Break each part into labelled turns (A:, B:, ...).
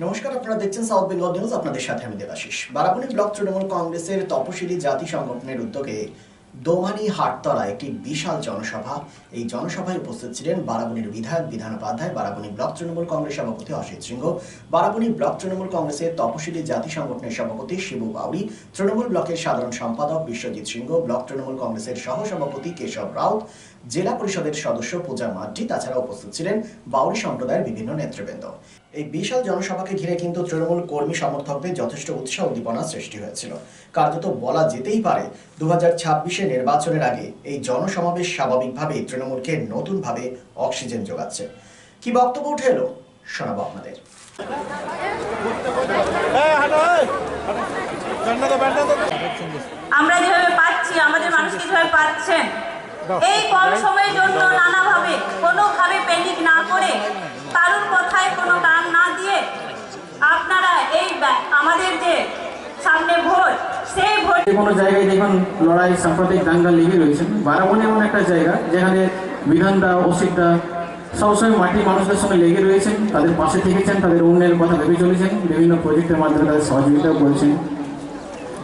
A: নমস্কার, আপনারা দেখছেন সাউথ বেঙ্গল নিউজ। আপনাদের সাথে আমি দেবাশিস। বারাবণী ব্লক তৃণমূল কংগ্রেসের তপশিলি জাতি সংগঠনের উদ্যোগে দোমানি হাটতলা একটি বিশাল জনসভা। এই জনসভায় উপস্থিত ছিলেন বারাবণীর বিধায়ক বিধান উপাধ্যায়, বারাবণী ব্লক তৃণমূল কংগ্রেস সভাপতি অসিত সিংহ, বারাবণী ব্লক তৃণমূল কংগ্রেসের তপশিলি জাতি সংগঠনের সভাপতি শিবু বাউরি, তৃণমূল ব্লকের সাধারণ সম্পাদক বিশ্বজিৎ সিংহ, ব্লক তৃণমূল কংগ্রেসের সহ সভাপতি কেশব রাউত, জেলা পরিষদের সদস্য পূজা মার্জি। তাছাড়া উপস্থিত ছিলেন বাউরি সম্প্রদায়ের বিভিন্ন নেতৃবৃন্দ। এই বিশাল জনসভাকে ঘিরে কিন্তু তৃণমূল কর্মী সমর্থকদের যথেষ্ট উৎসাহ উদ্দীপনা সৃষ্টি হয়েছিল। কার্যত বলা যেতেই পারে 2026 নির্বাচনের আগে এই জনসমাবেশ স্বাভাবিকভাবে তৃণমূলকে নতুনভাবে অক্সিজেন যোগাচ্ছে। কি বক্তব্য উঠে এলো শোনাবো আপনাদের।
B: আমরা যেভাবে পাচ্ছি, আমাদের মানুষকে যেভাবে পাচ্ছেন, এই কম সময়ের জন্য নানাভাবে কোনোভাবে প্যানিক না করে, কারোর কথায় কোনো কান না দিয়ে আপনারা এই আমাদের যে সামনে ভোট, সেই ভোট
C: কোনো জায়গায় দেখুন লড়াই সাম্প্রদায়িক দাঙ্গা লেগে রয়েছে। বারাবণী এমন একটা জায়গা যেখানে বিধানদা অসিতদা সবসময় মাটির মানুষদের সঙ্গে লেগে রয়েছেন, তাদের পাশে থেকেছেন, তাদের উন্নয়নের কথা ভেবে চলেছেন, বিভিন্ন প্রজেক্টের মাধ্যমে তাদের সহযোগিতাও করেছেন।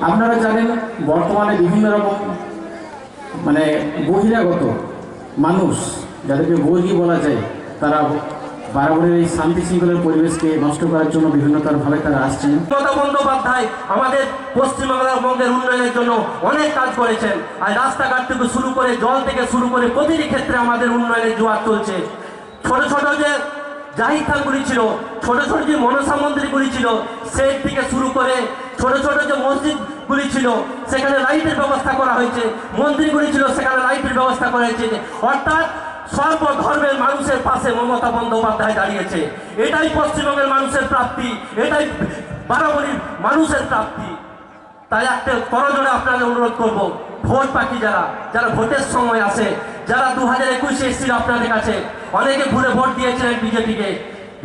C: আপনারা জানেন বর্তমানে বিভিন্ন রকম বহিরাগত মানুষ, যাদেরকে বর্গী বলা যায়, তারা বারাবণীর এই শান্তি শৃঙ্খলার পরিবেশকে নষ্ট করার জন্য বিভিন্নভাবে তারা আসছেন।
D: মমতা বন্দ্যোপাধ্যায় আমাদের পশ্চিমবঙ্গের উন্নয়নের জন্য অনেক কাজ করেছেন। আর রাস্তাঘাট থেকে শুরু করে, জল থেকে শুরু করে প্রতিটি ক্ষেত্রে আমাদের উন্নয়নের জোয়ার চলছে। ছোট ছোট যে জাহির খানগুলি ছিল, ছোট ছোট যে মনসা মন্দিরগুলি ছিল, সেই থেকে শুরু করে ছোট ছোট যে মসজিদগুলি ছিল সেখানে লাইটের ব্যবস্থা করা হয়েছে, মন্দিরগুলি ছিল সেখানে লাইটের ব্যবস্থা করা হয়েছে। অর্থাৎ সর্ব ধর্মের মানুষের পাশে মমতা বন্দ্যোপাধ্যায় দাঁড়িয়েছে। এটাই পশ্চিমবঙ্গের মানুষের প্রাপ্তি, এটাই বারাবণীর মানুষের প্রাপ্তি। তাই একটা করজোড়ে আপনাদের অনুরোধ করবো, ভোট বাকি যারা ভোটের সময় আসে, যারা 2021 এসেছিল আপনাদের কাছে, অনেকে ঘুরে ভোট দিয়েছিলেন বিজেপিকে,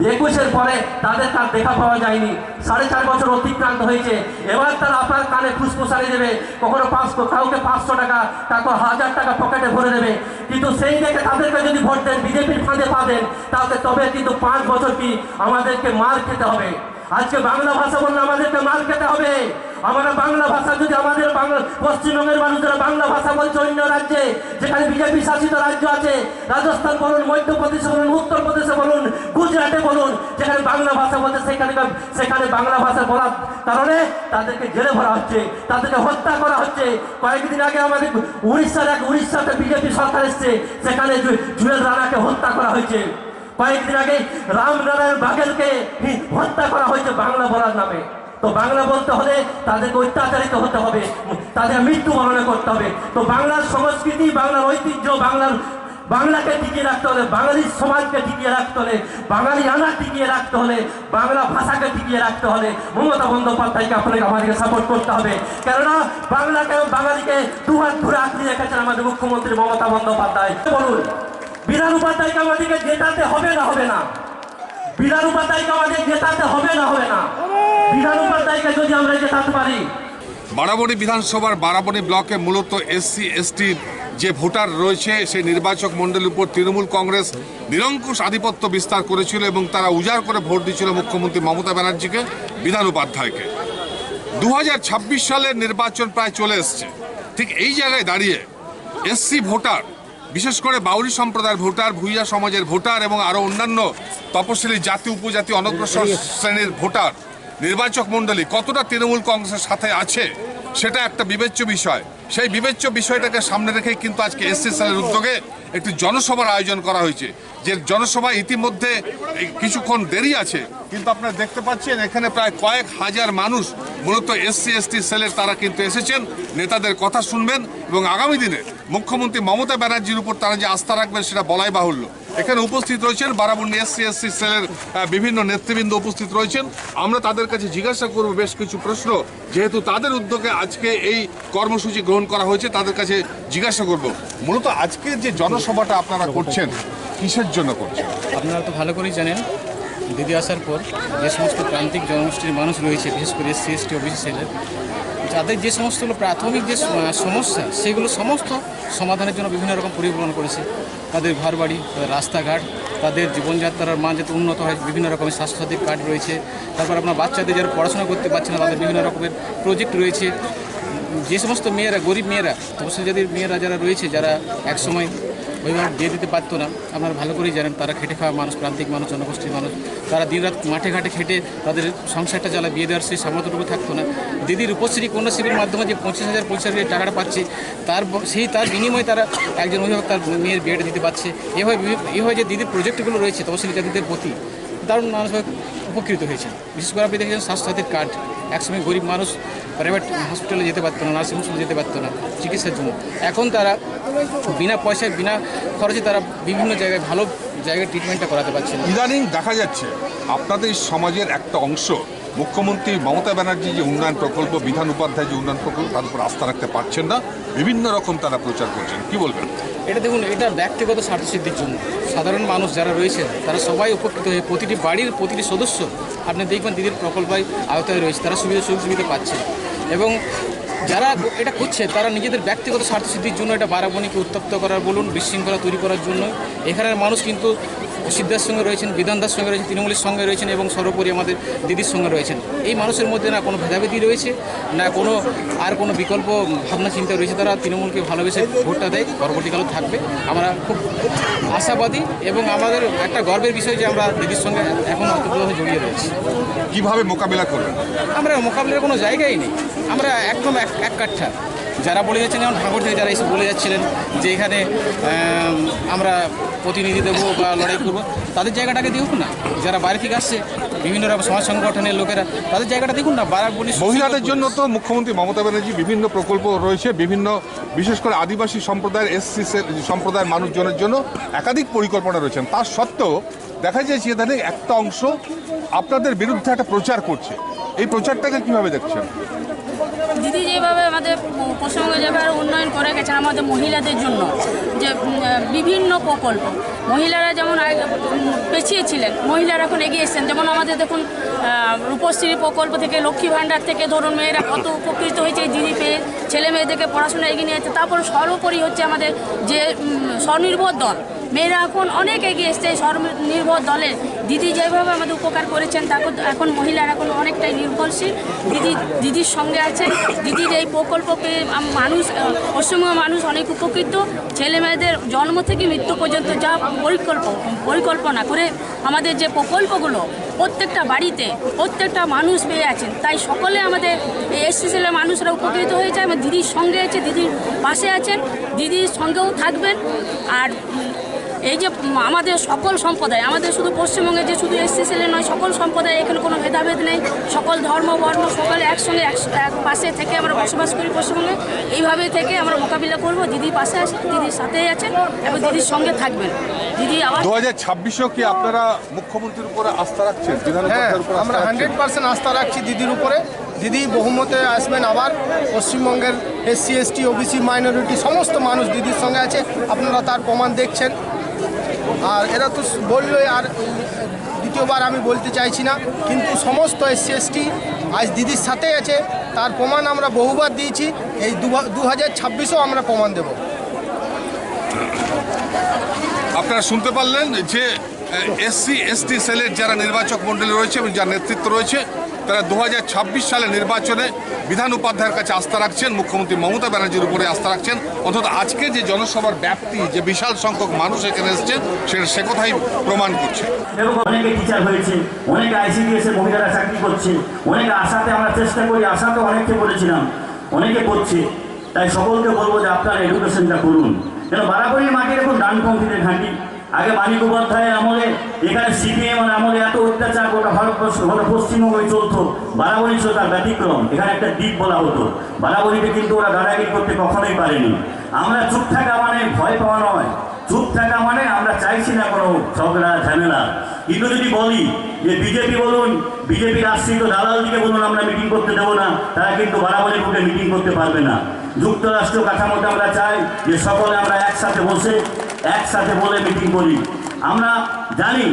D: 21-এর পরে তাদের তার দেখা পাওয়া যায়নি। 4.5 বছর অতিক্রান্ত হয়েছে। এবার তারা আপনার কানে ফুসফুসানি দেবে, কখনো 500, কাউকে 500 টাকা, কাউকে 1000 টাকা পকেটে ভরে দেবে। কিন্তু সেই দেখে তাদেরকে যদি ভোট দেন, বিজেপির ফাঁদে পা দেন, তাহলে তবে কিন্তু 5 বছর কি আমাদেরকে মার খেতে হবে। আজকে বাংলা ভাষা বললে আমাদেরকে মার খেতে হবে। আমরা বাংলা ভাষা যদি আমাদের পশ্চিমবঙ্গের মানুষেরা বাংলা ভাষা বলছে অন্য রাজ্যে, যেখানে বিজেপি শাসিত রাজ্য আছে, রাজস্থান বলুন, মধ্যপ্রদেশে বলুন, উত্তরপ্রদেশে বলুন, গুজরাটে বলুন, যেখানে বাংলা ভাষা বলতে সেখানে বাংলা ভাষা বলার কারণে তাদেরকে জেলে ভরা হচ্ছে, তাদেরকে হত্যা করা হচ্ছে। কয়েকদিন আগে আমাদের উড়িষ্যাতে বিজেপি সরকার এসছে, সেখানে জুয়েল রানাকে হত্যা করা হয়েছে। কয়েকদিন আগে রামনারায়ণ বাঘেলকে হত্যা করা হয়েছে বাংলা বলার নামে। তো বাংলা বলতে হলে তাদেরকে অত্যাচারিত হতে হবে, তাদের মৃত্যুবরণ করতে হবে। তো বাংলার সংস্কৃতি, বাংলার ঐতিহ্য, বাংলাকে টিকিয়ে রাখতে হলে, বাঙালির সমাজকে টিকিয়ে রাখতে হলে, বাঙালি আনা টিকিয়ে রাখতে হলে, বাংলা ভাষাকে টিকিয়ে রাখতে হলে মমতা বন্দ্যোপাধ্যায়কে আমাদেরকে সাপোর্ট করতে হবে। কেননা বাংলাকে, বাঙালিকে দুহাত ধরে আঁকড়ে রেখেছেন আমাদের মুখ্যমন্ত্রী মমতা বন্দ্যোপাধ্যায়। বলুন, বিধান উপাধ্যায়কে আমাদেরকে জেতাতে হবে না হবে না? বিধান উপাধ্যায়কে আমাদের জেতাতে হবে না হবে না? বিধান উপাধ্যায়কে যদি আমরা জেতাতে পারি।
E: বারাবণী বিধানসভার বারাবণী ব্লকে মূলত এসসি এসটির যে ভোটার রয়েছে, সেই নির্বাচক মণ্ডলীর উপর তৃণমূল কংগ্রেস নিরঙ্কুশ আধিপত্য বিস্তার করেছিল এবং তারা উজাড় করে ভোট দিচ্ছিল মুখ্যমন্ত্রী মমতা ব্যানার্জিকে, বিধান উপাধ্যায়কে। 2026 সালের নির্বাচন প্রায় চলে এসছে। ঠিক এই জায়গায় দাঁড়িয়ে এসসি ভোটার, বিশেষ করে বাউরি সম্প্রদায়ের ভোটার, ভূঁইয়া সমাজের ভোটার এবং আরও অন্যান্য তপশিলি জাতি, উপজাতি, অনগ্রসর শ্রেণীর ভোটার নির্বাচক মণ্ডলী কতটা তৃণমূল কংগ্রেসের সাথে আছে সেটা একটা বিবেচ্য বিষয়। সেই বিবেচ্য বিষয়টাকে সামনে রেখেই কিন্তু আজকে এসসি সেলের উদ্যোগে একটি জনসভার আয়োজন করা হয়েছে। যে জনসভা ইতিমধ্যে কিছুক্ষণ দেরি আছে, কিন্তু আপনারা দেখতে পাচ্ছেন এখানে প্রায় কয়েক হাজার মানুষ মূলত এসসি এসটি সেলের তারা কিন্তু এসেছেন, নেতাদের কথা শুনবেন এবং আগামী দিনে মুখ্যমন্ত্রী মমতা ব্যানার্জির উপর তারা যে আস্থা রাখবেন সেটা বলাই বাহুল্য। এখানে উপস্থিত রয়েছেন বারাবণী এসসি এসটি সেলের বিভিন্ন নেতৃবৃন্দ উপস্থিত রয়েছেন। আমরা তাদের কাছে জিজ্ঞাসা করব বেশ কিছু প্রশ্ন, যেহেতু তাদের উদ্যোগে আজকে এই কর্মসূচি গ্রহণ করা হয়েছে, তাদের কাছে জিজ্ঞাসা করব মূলত আজকে যে জনসভাটা আপনারা করছেন কিসের জন্য করছেন?
F: আপনারা তো ভালো করেই জানেন, দিদি আসার পর যে সমস্ত প্রান্তিক জনগোষ্ঠীর মানুষ রয়েছে, বিশেষ করে এসসি এসটি ওবিসি সেলের, যাদের যে সমস্তগুলো প্রাথমিক যে সমস্যা, সেগুলো সমস্ত সমাধানের জন্য বিভিন্ন রকম পরিকল্পনা করেছে। তাদের ঘরবাড়ি, তাদের রাস্তাঘাট, তাদের জীবনযাত্রার মান যাতে উন্নত হয়, বিভিন্ন রকমের স্বাস্থ্যসাথী কার্ড রয়েছে। তারপর আপনার বাচ্চাদের যারা পড়াশোনা করতে পারছে না তাদের বিভিন্ন রকমের প্রজেক্ট রয়েছে। যে সমস্ত মেয়েরা, গরিব মেয়েরা, তপশিলি জাতির মেয়েরা যারা রয়েছে, যারা একসময় ওইভাবে বিয়ে দিতে পারতো না, আপনারা ভালো করেই জানেন, তারা খেটে খাওয়া মানুষ, প্রান্তিক মানুষ, জনগোষ্ঠীর মানুষ, তারা দিনরাত মাঠে ঘাটে খেটে তাদের সংসারটা চালায়, বিয়ে দেওয়ার সেই সামর্থ্যটুকু থাকতো না। দিদির রূপশ্রী কন্যাশ্রীর মাধ্যমে যে 25,000 টাকাটা পাচ্ছে, তার বিনিময়ে তারা একজন অভিভাবক তার মেয়ের বিয়েটা দিতে পারছে। এভাবে যে দিদির প্রজেক্টগুলো রয়েছে তপশিলি জাতিদের প্রতি, দারুণ মানুষভাবে উপকৃত হয়েছে। বিশেষ করে আপনি দেখেছেন স্বাস্থ্যসাথীর কার্ড, একসময় গরিব মানুষ প্রাইভেট হসপিটালে যেতে পারতো না, নার্সিং হোমে যেতে পারতো না চিকিৎসার জন্য। এখন তারা বিনা পয়সায়, বিনা খরচে তারা বিভিন্ন জায়গায় ভালো জায়গায় ট্রিটমেন্টটা করাতে পারছে।
E: ইদানিং দেখা যাচ্ছে আপনাদের সমাজের একটা অংশ মুখ্যমন্ত্রী মমতা ব্যানার্জি যে উন্নয়ন প্রকল্প, বিধান উপাধ্যায় যে উন্নয়ন প্রকল্প, তার উপর আস্থা রাখতে পারছেন না, বিভিন্ন রকম তারা প্রচার করছেন, কি বলবেন?
F: এটা দেখুন, এটা ব্যক্তিগত স্বার্থসিদ্ধির জন্য। সাধারণ মানুষ যারা রয়েছে তারা সবাই উপকৃত হয়ে, প্রতিটি বাড়ির প্রতিটি সদস্য আপনি দেখবেন দিদির প্রকল্পের আওতায় রয়েছে, তারা সুযোগ সুবিধা পাচ্ছে। এবং যারা এটা করছে তারা নিজেদের ব্যক্তিগত স্বার্থসিদ্ধির জন্য এটা বারাবণীকে উত্তপ্ত করার বলুন, বিশৃঙ্খলা তৈরি করার জন্য। এখানের মানুষ কিন্তু সিদ্ধার সঙ্গে রয়েছেন, বিধানদার সঙ্গে রয়েছেন, তৃণমূলের সঙ্গে রয়েছেন এবং সর্বোপরি আমাদের দিদির সঙ্গে রয়েছেন। এই মানুষের মধ্যে না কোনো ভেদাভেদি রয়েছে, না কোনো বিকল্প ভাবনা চিন্তা রয়েছে। তারা তৃণমূলকে ভালোবেসে ভোটটা দেয়, পরবর্তীকালেও থাকবে। আমরা খুব আশাবাদী এবং আমাদের একটা গর্বের বিষয় যে আমরা দিদির সঙ্গে এখন অতপ্রভাবে জড়িয়ে রয়েছি।
E: কিভাবে মোকাবিলা করবেন?
F: আমরা মোকাবিলার কোনো জায়গাই নেই, আমরা একদম এক কাঠা। যারা বলে যাচ্ছেন, যেমন ভাঙড় থেকে যারা এসে বলে যাচ্ছিলেন যে এখানে আমরা প্রতিনিধি দেবো বা লড়াই করবো, তাদের জায়গাটাকে দেখুন না। যারা বাইরে থেকে আসছে, বিভিন্ন রকম সমাজ সংগঠনের লোকেরা, তাদের জায়গাটা দেখুন না। বারাবণী
E: মহিলাদের জন্য তো মুখ্যমন্ত্রী মমতা ব্যানার্জি বিভিন্ন প্রকল্প রয়েছে, বিভিন্ন বিশেষ করে আদিবাসী সম্প্রদায়ের, এসসি সম্প্রদায়ের মানুষজনের জন্য একাধিক পরিকল্পনা রয়েছেন। তার সত্ত্বেও দেখা যাচ্ছে ইদানিং একটা অংশ আপনাদের বিরুদ্ধে একটা প্রচার করছে। এই প্রচারটাকে কিভাবে দেখছেন?
B: দিদি যেভাবে আমাদের পশ্চিমবঙ্গে যেভাবে উন্নয়ন করে গেছে আমাদের মহিলাদের জন্য, যে বিভিন্ন প্রকল্প, মহিলারা যেমন পেছিয়ে ছিলেন, মহিলারা এখন এগিয়ে এসেছেন। যেমন আমাদের দেখুন রূপশ্রী প্রকল্প থেকে, লক্ষ্মী ভাণ্ডার থেকে ধরুন মেয়েরা কত উপকৃত হয়েছে দিদি পেয়ে, ছেলে মেয়েদেরকে পড়াশোনা এগিয়ে নিয়ে যাচ্ছে। তারপর সর্বোপরি হচ্ছে আমাদের যে স্বনির্ভর দল, মেয়েরা এখন অনেক এগিয়ে এসছে। স্বনির্ভর দলে দিদি যেভাবে আমাদের উপকার করেছেন, তাকে এখন মহিলারা এখন অনেকটাই নির্ভরশীল। দিদির সঙ্গে আছেন। দিদির এই প্রকল্প পেয়ে মানুষ, পশ্চিমবঙ্গের মানুষ অনেক উপকৃত। ছেলে মেয়েদের জন্ম থেকে মৃত্যু পর্যন্ত যা পরিকল্পনা করে আমাদের যে প্রকল্পগুলো প্রত্যেকটা বাড়িতে প্রত্যেকটা মানুষ পেয়ে আছেন। তাই সকলে আমাদের এসসি সেলের মানুষরা উপকৃত হয়েছে এবং দিদির সঙ্গে আছে, দিদির পাশে আছেন, দিদির সঙ্গেও থাকবেন। আর এই যে আমাদের সকল সম্প্রদায়, আমাদের শুধু পশ্চিমবঙ্গে যে শুধু এসসি সেলে নয়, সকল সম্প্রদায়, এখানে কোনো ভেদাভেদ নেই। সকল ধর্ম বর্ণ সকলে একসঙ্গে এক পাশে থেকে আমরা বসবাস করি পশ্চিমবঙ্গে। এইভাবে থেকে আমরা মোকাবিলা করব। দিদির পাশে আছেন, দিদির সাথেই আছেন এবং দিদির সঙ্গে থাকবেন। দিদি আবার
E: 2026-ও কি আপনারা মুখ্যমন্ত্রীর উপরে আস্থা রাখছেন?
G: হ্যাঁ, আমরা 100% আস্থা রাখছি দিদির উপরে। দিদি বহুমতে আসবেন আবার। পশ্চিমবঙ্গের এসসি এসটি ওবিসি মাইনরিটি সমস্ত মানুষ দিদির সঙ্গে আছে, আপনারা তার প্রমাণ দেখছেন। আর এরা তো বললোই, আর দ্বিতীয়বার আমি বলতে চাইছি না, কিন্তু সমস্ত এসসি এসটি আজ দিদির সাথেই আছে। তার প্রমাণ আমরা বহুবার দিয়েছি, এই 2026-ও আমরা প্রমাণ দেব।
E: আপনারা শুনতে পারলেন যে এসসি এসটি সেলের যারা নির্বাচক মণ্ডলী রয়েছে এবং যার নেতৃত্ব রয়েছে, তারা 2026 সালে নির্বাচনে বিধান উপাধ্যায়ের কাছে আস্থা রাখছেন, মুখ্যমন্ত্রী মমতা ব্যানার্জির উপরে আস্থা রাখছেন। অন্তত আজকে যে জনসভার ব্যাপ্তি, যে বিশাল সংখ্যক মানুষ এখানে এসেছেন, সে কথাই প্রমাণ করছে।
H: এবং অনেকে টিচার হয়েছে, অনেকে আইসিডিএস এ মহিলারা চাকরি করছে, অনেকে আশাতে আমরা চেষ্টা করি, আশাতে অনেককে বলেছিলাম, অনেকে করছে। তাই সকলকে বলবো যে আপনারা এডুকেশনটা করুন। কেন বারাবণীর মাটির এখন ডানপন্থীদের ঘাঁটি। আগে মানিক উপাধ্যায়ের আমলে, এখানে সিপিএম আমলে এত অত্যাচার গোটা ভারতবর্ষ, গোটা পশ্চিমবঙ্গে চলতো। বারাবণী ছিল তার ব্যতিক্রম, এখানে একটা দ্বীপ বলা হতো। বারাবণীতে কিন্তু ওরা দাদাগিরি করতে কখনোই পারেনি। আমরা চুপ থাকা মানে ভয় পাওয়া নয়, চুপ থাকা মানে আমরা চাইছি না কোনো ঝগড়া ঝামেলা। কিন্তু যদি বলি যে বিজেপি বলুন, বিজেপির আশ্রিত দালালদিকে বলুন আমরা মিটিং করতে দেবো না, তারা কিন্তু বারাবণী বুকে মিটিং করতে পারবে না। যুক্তরাষ্ট্র কাঠামোতে আমরা চাই যে সকলে আমরা একসাথে বসে একসাথে বলে মিটিং করি। আমরা জানি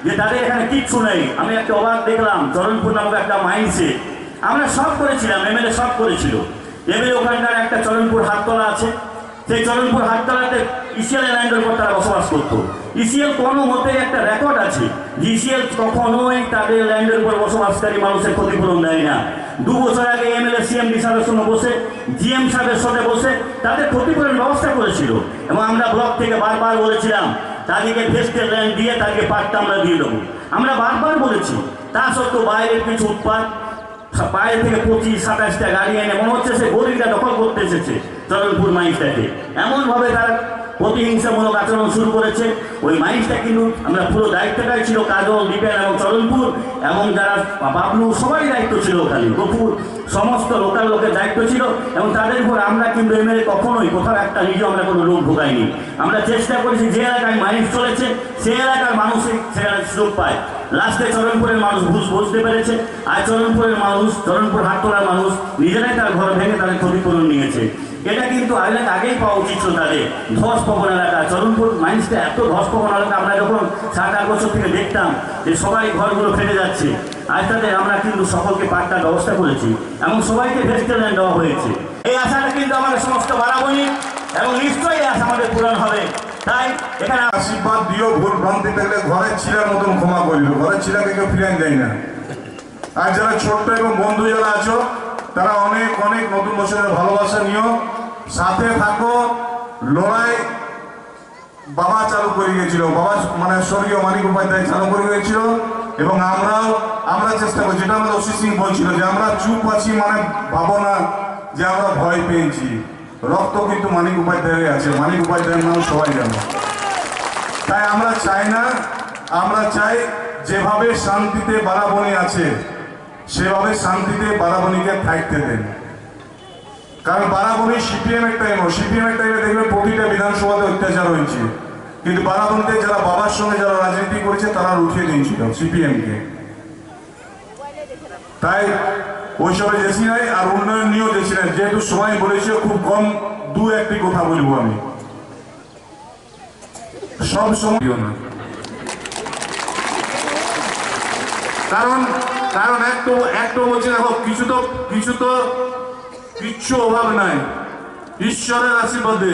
H: যে তাদের এখানে কিচ্ছু নেই। আমি একটা অবাক দেখলাম, চরণপুর নামক একটা মাইন্সে আমরা সব করেছিলাম, এমএলএ সব করেছিল। এমএলএ ওখানকার একটা চরণপুর হাটতলা আছে, সেই চরণপুর হাটতলাতে ইসিএল ল্যান্ডের উপর তারা বসবাস করতো। ইসিএল কোনো মতে একটা রেকর্ড আছে যে ইসিএল কখনোই তাদের ল্যান্ডের উপর বসবাসকারী মানুষের ক্ষতিপূরণ দেয় না। 2 বছর আগে এমএলএ সিএমডি সাহেবের সঙ্গে বসে, জিএম সাহেবের সাথে বসে তাদের ক্ষতিপূরণ ব্যবস্থা করেছিল, এবং আমরা ব্লক থেকে বারবার বলেছিলাম তাদেরকে ভেস্টের ল্যান্ড দিয়ে তাদেরকে পাটটা আমরা দিয়ে দেবো। আমরা বারবার বলেছি, তা সত্ত্বেও বাইরের কিছু উৎপাদ, বাইরে থেকে 25-27টা গাড়ি এনে মনে হচ্ছে সে গরিবটা দখল করতে এসেছে চরণপুর মাইন্সটাকে, এমনভাবে তারা প্রতিহিংসামূলক আচরণ শুরু করেছে। ওই মাইন্সটা কিন্তু আমরা পুরো দায়িত্বটাই ছিল কাজল, দীপেন এবং চরণপুর এবং যারা বাবলু, সবারই দায়িত্ব ছিল ওখানে, গফুর, সমস্ত লোকাল লোকের দায়িত্ব ছিল, এবং তাদের উপর আমরা কিন্তু এমএলএ কখনোই কোথাও একটা নিজেও আমরা কোনো লোক ঢোকাইনি। আমরা চেষ্টা করেছি যে এলাকায় মাইন্স চলেছে সেই এলাকার মানুষই সেখানে সুযোগ পায়। লাস্টে চরণপুরের মানুষ বুঝতে পেরেছে, আর চরণপুরের মানুষ, চরণপুর হাটতলার মানুষ নিজেরাই তার ঘর ভেঙে তাদের ক্ষতিপূরণ নিয়েছে। এটা কিন্তু আগেই পাওয়া উচিত ছিল তাদের। ধসপবন এলাকা, চরণপুর মাইন্সটা এত ধসপবন এলাকা, আমরা যখন 7-8 বছর থেকে দেখতাম যে সবাই ঘরগুলো ফেটে যাচ্ছে, আজ তাদের আমরা কিন্তু সকলকে পাট্টার ব্যবস্থা করেছি এবং সবাইকে ভেস্টের ল্যান্ড দেওয়া হয়েছে। এই আশাটা কিন্তু আমাদের সমস্ত বারাবণী, এবং নিশ্চয়ই এই আশা আমাদের পূরণ হবে। তাই এখানে
I: আশীর্বাদ দিও, ভুল ভ্রান্তি থাকলে ঘরের ছিলার মতন ক্ষমা করিল, ঘরের ছিলাকে কেউ ফিরাই দেয় না। আর যারা ছোট্ট এবং বন্ধু যারা আছো, তারা অনেক অনেক নতুন বছরের ভালোবাসা নিও, সাথে থাকো। লড়াই বাবা চালু করে গিয়েছিল, বাবা মানে স্বর্গীয় মানিক উপাধ্যায় চালু করে গিয়েছিল, এবং আমরা চেষ্টা করছি। যেটা আমাদের অসিত সিং বলছিল যে আমরা চুপ আছি, মানে ভাবো না যে আমরা ভয় পেয়েছি। রক্ত কিন্তু মানিক উপাধ্যায়ের আছে, মানিক উপাধ্যায়ের মানুষ সবাই জানো। তাই আমরা চাই না, আমরা চাই যেভাবে শান্তিতে বারাবণী আছে সেভাবে শান্তিতে বারাবণীকে থাকতে দেন। কারণ বারাবণী সিপিএম এর টাইমে দেখবে প্রতিটা বিধানসভাতে অত্যাচার হয়েছে, কিন্তু বারাবণীতে যারা বাবার সঙ্গে যারা রাজনীতি করেছে তারা উঠিয়ে দিয়েছিল সিপিএমকে। তাই ওইসবে যেছি নাই, আর উন্নয়ন নিয়েও যেছি নাই। যেহেতু সময় বলেছে, খুব কম 2-1টি কথা বলবো আমি, সব সময় না। কারণ একটু বলছি, দেখো কিচ্ছু অভাব নাই। ঈশ্বরের আশীর্বাদে,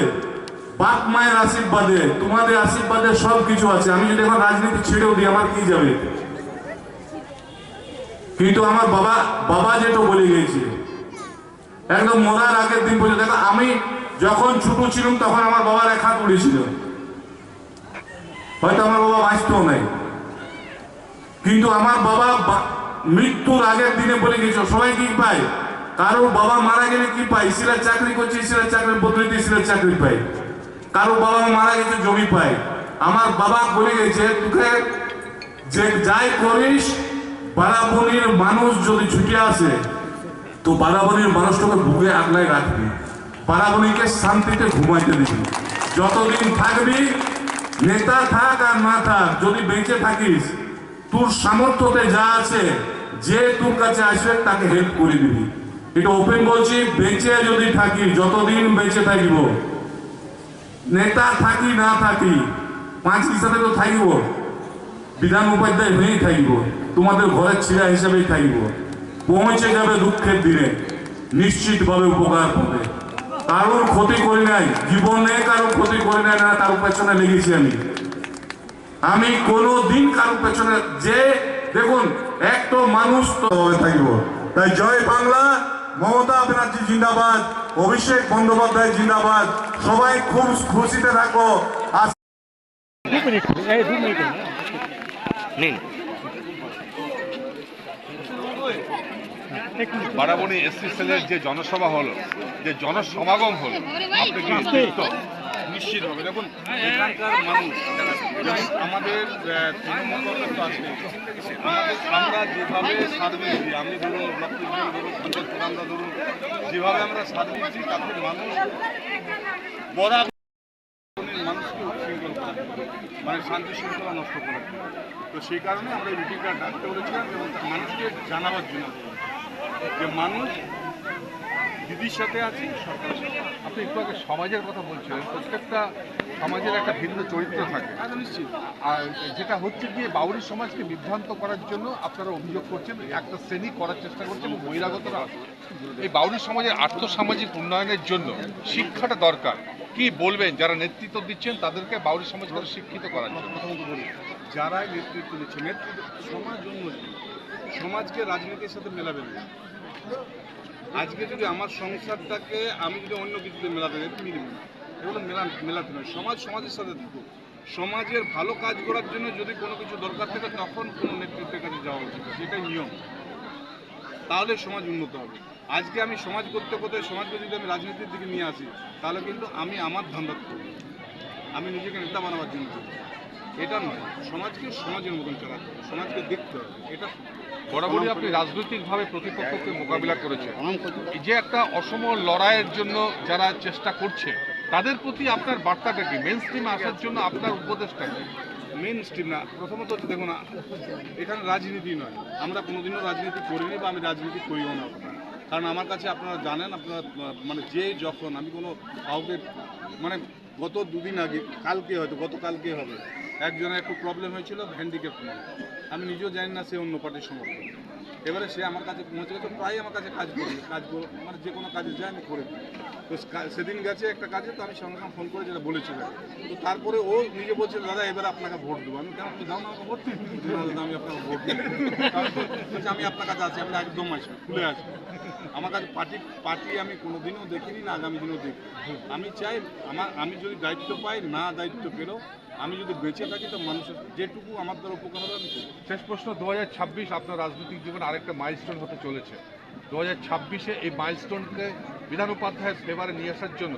I: বাপ মায়ের আশীর্বাদে, তোমাদের আশীর্বাদে সব কিছু আছে। আমি যদি এখন রাজনীতি ছেড়েও দিই, আমার কি যাবে? কিন্তু আমার বাবা যেটা বলে গিয়েছে, একদম মরার আগের দিন পর্যন্ত। দেখো, আমি যখন ছোট ছিলাম তখন আমার বাবার 1 হাত উড়েছিল, হয়তো আমার বাবা বাঁচতেও নাই, কিন্তু আমার বাবা মৃত্যুর আগের দিনে বলে গেছিল সবাই কি পায়, কারো বাবা মারা গেলে কি পায়, ইসিরার চাকরি করছে, ইসিরার চাকরির বদলিতে ইসিরার চাকরি পায়, কারো বাবা মারা গেছে জমি পায়। আমার বাবা বলে গেছে, তোকে যে যাই করিস, বারাবণীর মানুষ যদি ছুটে আসে তো বারাবণীর মানুষটাকে বুকে আগলায় রাখবি, বারাবণীকে শান্তিতে ঘুমাইতে দিবি। যতদিন থাকবি, নেতা থাক আর না থাক, যদি বেঁচে থাকিস, তোর সামর্থ্যতে যা আছে, যে তোর কাছে আসবে তাকে হেল্প করে দিবি। এটা ওপেন বলছি, বেঁচে যদি থাকি, যতদিন বেঁচে থাকিব, নেতা থাকি না থাকি, 5 হিসাবে তো থাকিব, বিধান উপাধ্যায় হয়েই থাকিব, তোমাদের ঘরের ছেলে হিসেবেই থাকিব। পৌঁছে যাবে দুঃখের দিনে, নিশ্চিতভাবে উপকার পাবে। কারোর ক্ষতি করি নাই, জীবনে কারোর ক্ষতি করি নাই, না তার পেছনে লেগেছি আমি কোনো দিন কারোর পেছনে। যে দেখুন, একটা মানুষ তো থাকিব। তাই জয় বাংলা, মমতা ব্যানার্জি জিন্দাবাদ, অভিষেক বন্দ্যোপাধ্যায় জিন্দাবাদ। সবাই খুব খুশিতে থাকো।
E: বারাবণী এসসি সেলের যে জনসভা হলো, যে জনসমাগম হলো, আপনি কি নিশ্চিতভাবে দেখুন এখানকার মানুষ, আমাদের তৃণমূল কংগ্রেস তো আসবে, আমরা যেভাবে সার্ভিস দিই, আমি ধরুন ব্লক প্রেসিডেন্ট ধরুন, পঞ্চায়েত প্রধানরা ধরুন, যেভাবে আমরা সার্ভিস দিই, তাতে মানুষ মানুষকে উচ্ছৃঙ্খল করে, মানে শান্তি শৃঙ্খলা নষ্ট করে। তো সেই কারণে আমরা এই মিটিংটা ডাকতে বলেছিলাম, এবং মানুষকে জানাবার জন্য যে মানুষ দিদির সাথে আছে, সরকারের সাথে। আপনি একটু আগে সমাজের কথা বলছিলেন, প্রত্যেকটা সমাজের একটা ভিন্ন চরিত্র থাকে, আর যেটা হচ্ছে গিয়ে বাউরি সমাজকে বিভ্রান্ত করার জন্য আপনারা অভিযোগ করছেন, একটা শ্রেণী করার চেষ্টা করছে এবং বহিরাগতরা আছে। এই বাউরি সমাজের আর্থসামাজিক উন্নয়নের জন্য শিক্ষাটা দরকার। কি বলবেন যারা নেতৃত্ব দিচ্ছেন তাদেরকে বাউরি সমাজকে শিক্ষিত করার জন্য?
J: যারাই নেতৃত্ব দিচ্ছে, সমাজ উন্নতি, সমাজকে রাজনীতির সাথে মেলাবেন না। আজকে যদি আমার সংসারটাকে আমি যদি অন্য কিছুতে মেলাতে মিলবে না, এগুলো মেলাতে নয়। সমাজের সাথে থাকুক, সমাজের ভালো কাজ করার জন্য যদি কোনো কিছু দরকার থাকে তখন কোনো নেতৃত্বের কাছে যাওয়া উচিত, সেটাই নিয়ম, তাহলে সমাজ উন্নত হবে। আজকে আমি সমাজ করতে করতে সমাজকে যদি আমি রাজনীতির দিকে নিয়ে আসি, তাহলে কিন্তু আমি আমার ধান্দা করব, আমি নিজেকে নেতা বানাবার জন্য করব। এটা নয়, সমাজকে সমাজের মতন চালাতে হবে, সমাজকে দেখতে হবে। এটা
E: বরাবরই আপনি রাজনৈতিকভাবে প্রতিপক্ষকে মোকাবিলা করেছেন, এই যে একটা অসম লড়াইয়ের জন্য যারা চেষ্টা করছে তাদের প্রতি আপনার বার্তাটা কি? মেন স্ট্রিমে আসার জন্য আপনার উপদেশটা কি?
J: মেন স্ট্রিম না, প্রথমত হচ্ছে দেখুন, এখানে রাজনীতি নয়, আমরা কোনোদিনও রাজনীতি করিনি বা আমি রাজনীতি করিও না। কারণ আমার কাছে আপনারা জানেন, আপনারা মানে যখন আমি কোনো কাউকে মানে গত দুদিন আগে, গতকালকে হবে, একজনের একটু প্রবলেম হয়েছিল, হ্যান্ডিক্যাপ মানুষ, আমি নিজেও জানি না সে অন্য পার্টির সমর্থন। এবারে সে আমার কাছে পৌঁছে গেছে, প্রায় আমার কাছে কাজ মানে যে কোনো কাজে যায় আমি করে দিই। তো সেদিন গেছে একটা কাজে, তো আমি সঙ্গে সঙ্গে ফোন করে যেটা বলেছিলাম, তো তারপরে ও নিজে বলছে দাদা এবারে আপনাকে ভোট দেবো। আমি কেন দাও না আমাকে ভোট, আমি আপনাকে ভোট দেবো, আমি আপনার কাছে আছি, আমি একদম আসবো, খুলে আসবো। আমার কাছে পার্টি আমি কোনোদিনও দেখিনি না, আগামী দিনও দেখি। আমি চাই আমি যদি দায়িত্ব পাই, না দায়িত্ব পেলেও আমি যদি বেঁচে থাকি তো মানুষের যেটুকু আমার দ্বারা উপকার হবে আমি করব।
E: শেষ প্রশ্ন, 2026 আপনার রাজনৈতিক জীবন আরেকটা মাইলস্টোন হতে চলেছে। 2026-এ এই মাইলস্টোনকে বিধান উপাধ্যায়ের ফেভারে নিয়ে আসার জন্য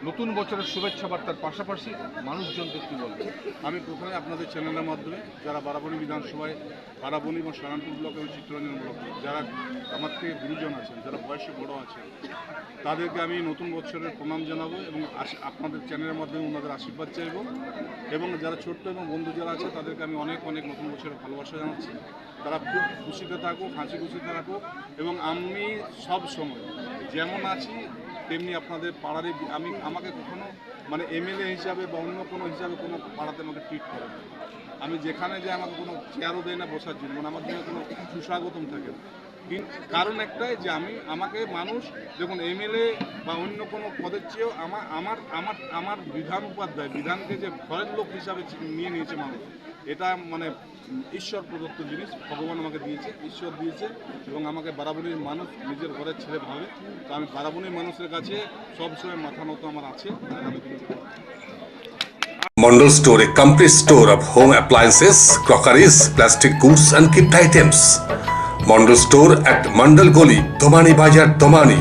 E: নতুন বছরের শুভেচ্ছা বার্তার পাশাপাশি মানুষজনকে কী বলবেন?
J: আমি প্রথমে আপনাদের চ্যানেলের মাধ্যমে যারা বারাবণী বিধানসভায়, বারাবণী এবং সারানপুর ব্লক এবং চিত্তরঞ্জন ব্লক, যারা আমার থেকে গুরুজন আছেন, যারা বয়সে বড় আছেন, তাদেরকে আমি নতুন বছরের প্রণাম জানাবো এবং আপনাদের চ্যানেলের মাধ্যমে ওনাদের আশীর্বাদ চাইব। এবং যারা ছোট্ট এবং বন্ধু যারা আছে তাদেরকে আমি অনেক অনেক নতুন বছরের ভালোবাসা জানাচ্ছি। তারা খুব খুশিতে থাকুক, হাসি খুশিতে থাকুক, এবং আমি সব সময় যেমন আছি তেমনি আপনাদের পাড়ারে আমাকে কখনো মানে এমএলএ হিসাবে বা অন্য কোনো হিসাবে কোনো পাড়াতে আমাকে ট্রিট করে না। আমি যেখানে যাই আমাকে কোনো চেয়ারও দেয় না বসার জন্য, মানে আমার জন্য কোনো সুস্বাগতম থাকে না। কারণ একটাই যে আমাকে মানুষ দেখুন এমএলএ বা অন্য কোনো পদের চেয়েও আমার বিধান উপাধ্যায়, বিধানকে যে ঘরের লোক হিসাবে নিয়ে নিয়েছে মানুষ, এটা মানে ঈশ্বর প্রদত্ত জিনিস, ভগবান আমাকে দিয়েছে, ঈশ্বর দিয়েছে, এবং আমাকে বারাবণীর মানুষ নিজের ঘরের ছেলে ভাবে। তো আমি বারাবণীর মানুষের কাছে সবসময় মাথা নত আমার আছে।
E: Mondal Store, a complete store of home appliances, crockeries, plastic goods and gift items. Mondal Store at Mandal Goli, Domani Bajar, Domani.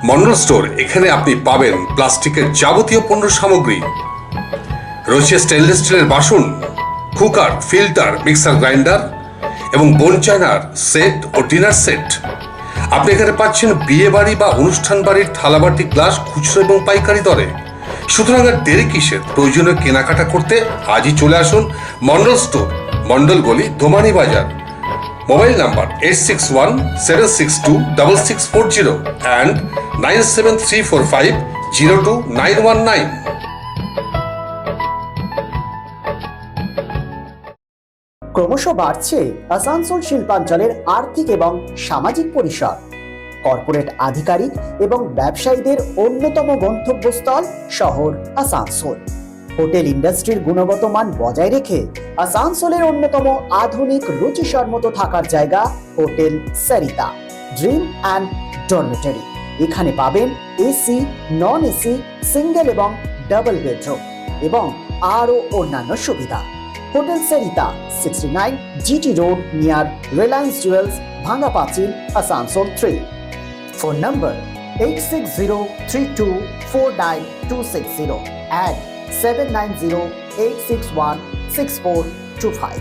E: Mondal Store, এখানে আপনি পাবেন প্লাস্টিকের যাবতীয় পণ্য সামগ্রী, রয়েছে স্টেনলেস স্টিলের বাসন, কুকার, ফিল্টার, মিক্সার গ্রাইন্ডার এবং বোন চায়নার সেট ও ডিনার সেট। আপনি এখানে পাচ্ছেন বিয়ে বাড়ি বা অনুষ্ঠান বাড়ির থালাবাটি, গ্লাস খুচরো এবং পাইকারি দরে। সুতরাং আর দেরি কিসের? প্রয়োজনীয় কেনাকাটা করতে আজই চলে আসুন মন্ডল স্টোর, মন্ডল গলি, দোমানি বাজার। Mobile number 8617626640 and 9734502919।
A: ক্রমশ বাড়ছে আসানসোল শিল্পাঞ্চলের আর্থিক এবং সামাজিক পরিসর। কর্পোরেট আধিকারিক এবং ব্যবসায়ীদের অন্যতম গন্তব্যস্থল শহর আসানসোল। হোটেল ইন্ডাস্ট্রির গুণগত মান বজায় রেখে আসানসোলের অন্যতম আধুনিক রুচিসম্মত থাকার জায়গা hotel Sarita dream and dormitory. এখানে পাবেন এসি, নন এসি, সিঙ্গেল এবং ডাবল বেডরুম এবং আরও অন্যান্য সুবিধা। Hotel Sarita 69 GT Road near Reliance jewels, ভাঙ্গা পাঁচিল, আসানসোল 3। Phone number 8603249260 and 7908616425।